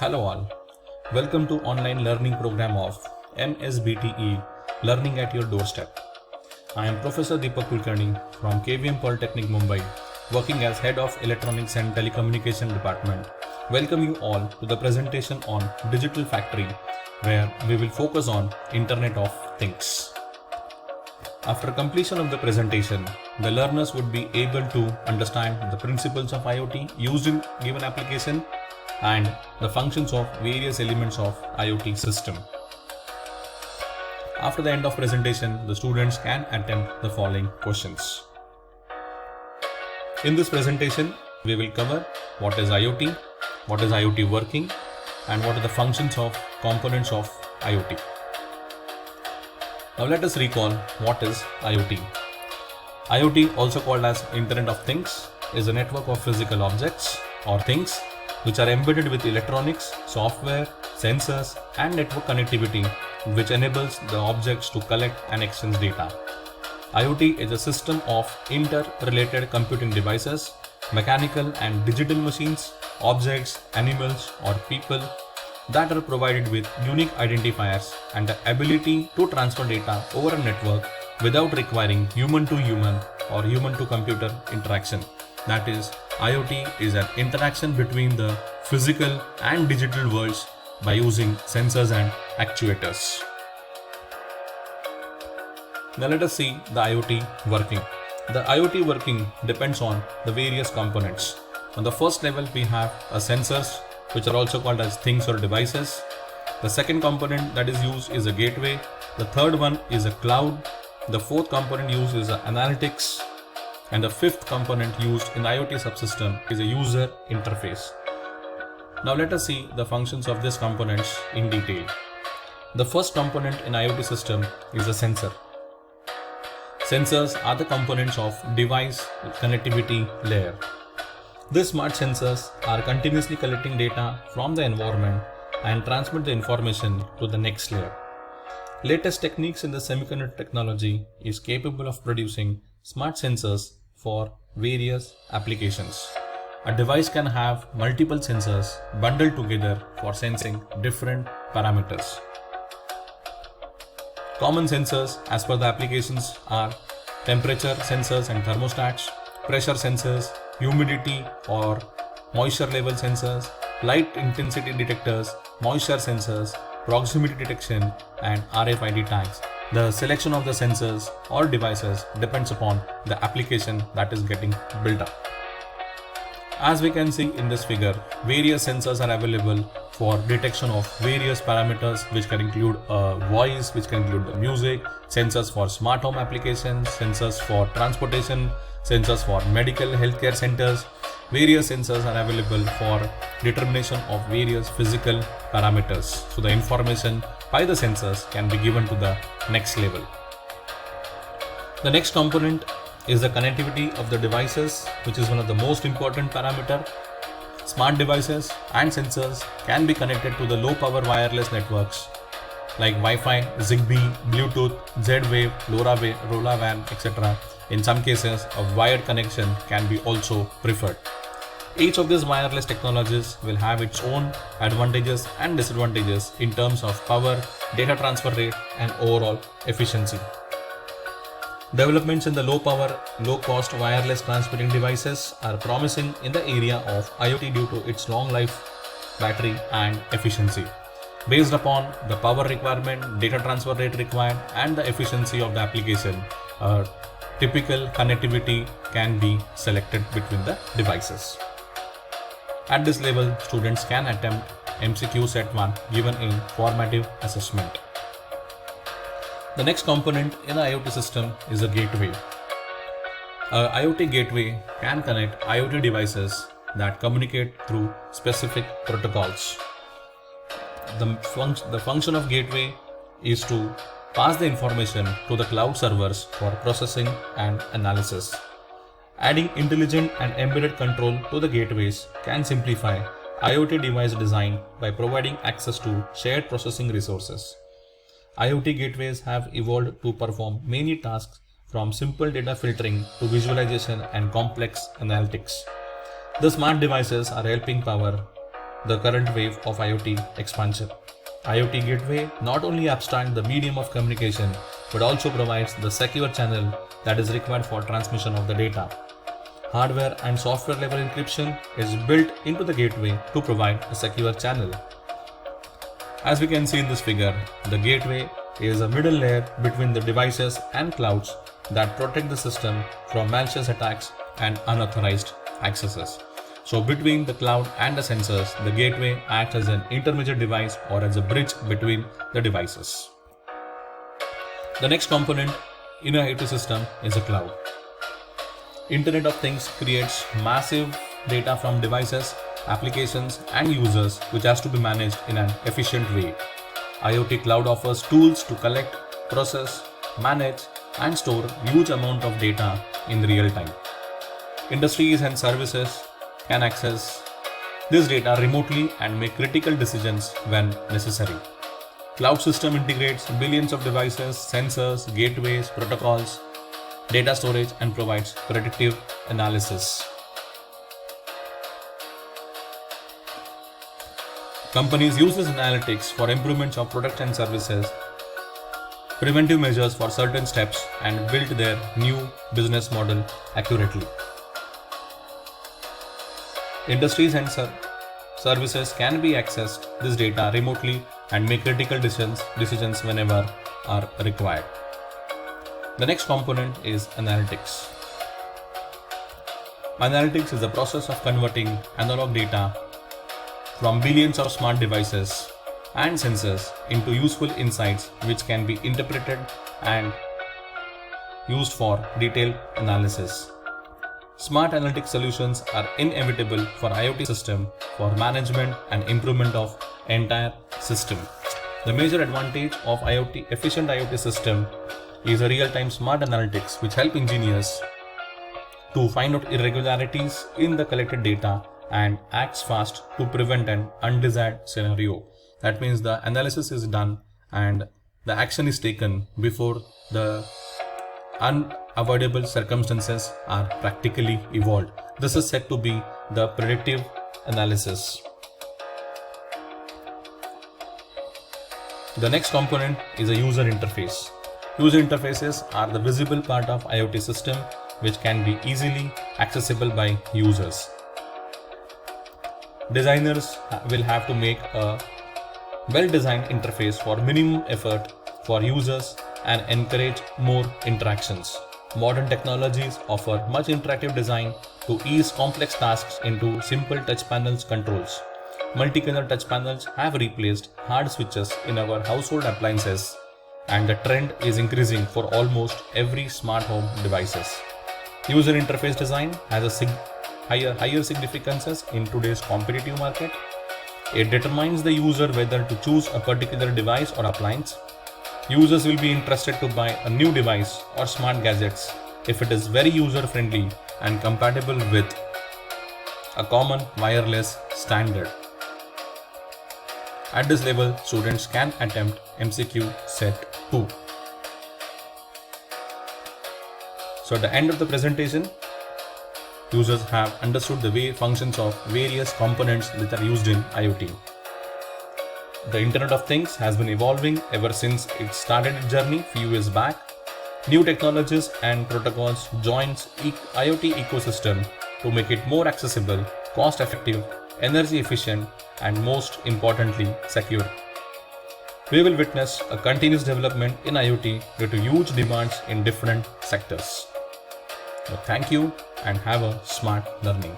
Hello all, welcome to online learning program of MSBTE Learning at Your Doorstep. I am Professor Deepak Kulkarni from KVM Polytechnic Mumbai, working as Head of Electronics and Telecommunication Department. Welcome you all to the presentation on Digital Factory, where we will focus on Internet of Things. After completion of the presentation, the learners would be able to understand the principles of IoT used in given application and the functions of various elements of IoT system. After the end of presentation, the students can attempt the following questions. In this presentation, we will cover what is IoT working, and what are the functions of components of IoT. Now let us recall what is IoT. IoT, also called as Internet of Things, is a network of physical objects or things which are embedded with electronics, software, sensors and network connectivity which enables the objects to collect and exchange data. IoT is a system of interrelated computing devices, mechanical and digital machines, objects, animals or people that are provided with unique identifiers and the ability to transfer data over a network without requiring human to human or human to computer interaction. That is, IoT is an interaction between the physical and digital worlds by using sensors and actuators. Now let us see the IoT working. The IoT working depends on the various components. On the first level, we have sensors, which are also called as things or devices. The second component that is used is a gateway. The third one is a cloud. The fourth component used is analytics. And the fifth component used in IoT subsystem is a user interface. Now let us see the functions of these components in detail. The first component in IoT system is a sensor. Sensors are the components of device connectivity layer. These smart sensors are continuously collecting data from the environment and transmit the information to the next layer. Latest techniques in the semiconductor technology is capable of producing smart sensors for various applications. A device can have multiple sensors bundled together for sensing different parameters. Common sensors as per the applications are temperature sensors and thermostats, pressure sensors, humidity or moisture level sensors, light intensity detectors, moisture sensors, proximity detection and RFID tags. The selection of the sensors or devices depends upon the application that is getting built up. As we can see in this figure, various sensors are available for detection of various parameters which can include voice, which can include the music, sensors for smart home applications, sensors for transportation, sensors for medical healthcare centers. Various sensors are available for determination of various physical parameters. So the information by the sensors can be given to the next level. The next component is the connectivity of the devices, which is one of the most important parameter. Smart devices and sensors can be connected to the low power wireless networks like Wi-Fi, Zigbee, Bluetooth, Z-Wave, LoRaWAN, etc. In some cases, a wired connection can be also preferred. Each of these wireless technologies will have its own advantages and disadvantages in terms of power, data transfer rate, and overall efficiency. Developments in the low power, low cost wireless transmitting devices are promising in the area of IoT due to its long life, battery, and efficiency. Based upon the power requirement, data transfer rate required, and the efficiency of the application, typical connectivity can be selected between the devices. At this level, students can attempt MCQ Set 1 given in formative assessment. The next component in the IoT system is a gateway. A IoT gateway can connect IoT devices that communicate through specific protocols. The function of gateway is to pass the information to the cloud servers for processing and analysis. Adding intelligent and embedded control to the gateways can simplify IoT device design by providing access to shared processing resources. IoT gateways have evolved to perform many tasks from simple data filtering to visualization and complex analytics. The smart devices are helping power the current wave of IoT expansion. IoT Gateway not only abstracts the medium of communication but also provides the secure channel that is required for transmission of the data. Hardware and software level encryption is built into the gateway to provide a secure channel. As we can see in this figure, the gateway is a middle layer between the devices and clouds that protect the system from malicious attacks and unauthorized accesses. So between the cloud and the sensors, the gateway acts as an intermediate device or as a bridge between the devices. The next component in an IoT system is a cloud. Internet of Things creates massive data from devices, applications and users which has to be managed in an efficient way. IoT Cloud offers tools to collect, process, manage and store huge amount of data in real time. Industries and services can access this data remotely and make critical decisions when necessary. Cloud system integrates billions of devices, sensors, gateways, protocols, data storage and provides predictive analysis. Companies use this analytics for improvements of products and services, preventive measures for certain steps and build their new business model accurately. Industries and services can be accessed this data remotely and make critical decisions whenever are required. The next component is analytics. Analytics is the process of converting analog data from billions of smart devices and sensors into useful insights which can be interpreted and used for detailed analysis. Smart analytic solutions are inevitable for IoT system for management and improvement of entire system. The major advantage of efficient IoT system is a real-time smart analytics which help engineers to find out irregularities in the collected data and acts fast to prevent an undesired scenario. That means the analysis is done and the action is taken before the unavoidable circumstances are practically evolved. This is said to be the predictive analysis. The next component is a user interface. User interfaces are the visible part of IoT system which can be easily accessible by users. Designers will have to make a well-designed interface for minimum effort for users and encourage more interactions. Modern technologies offer much interactive design to ease complex tasks into simple touch panels controls. Multi-color touch panels have replaced hard switches in our household appliances, and the trend is increasing for almost every smart home devices. User interface design has a higher significances in today's competitive market. It determines the user whether to choose a particular device or appliance. Users will be interested to buy a new device or smart gadgets if it is very user friendly and compatible with a common wireless standard. At this level, students can attempt MCQ Set 2. So at the end of the presentation, users have understood the way functions of various components that are used in IoT. The Internet of Things has been evolving ever since it started its journey few years back. New technologies and protocols joins IoT ecosystem to make it more accessible, cost effective, energy efficient and most importantly secure. We will witness a continuous development in IoT due to huge demands in different sectors. So thank you and have a smart learning.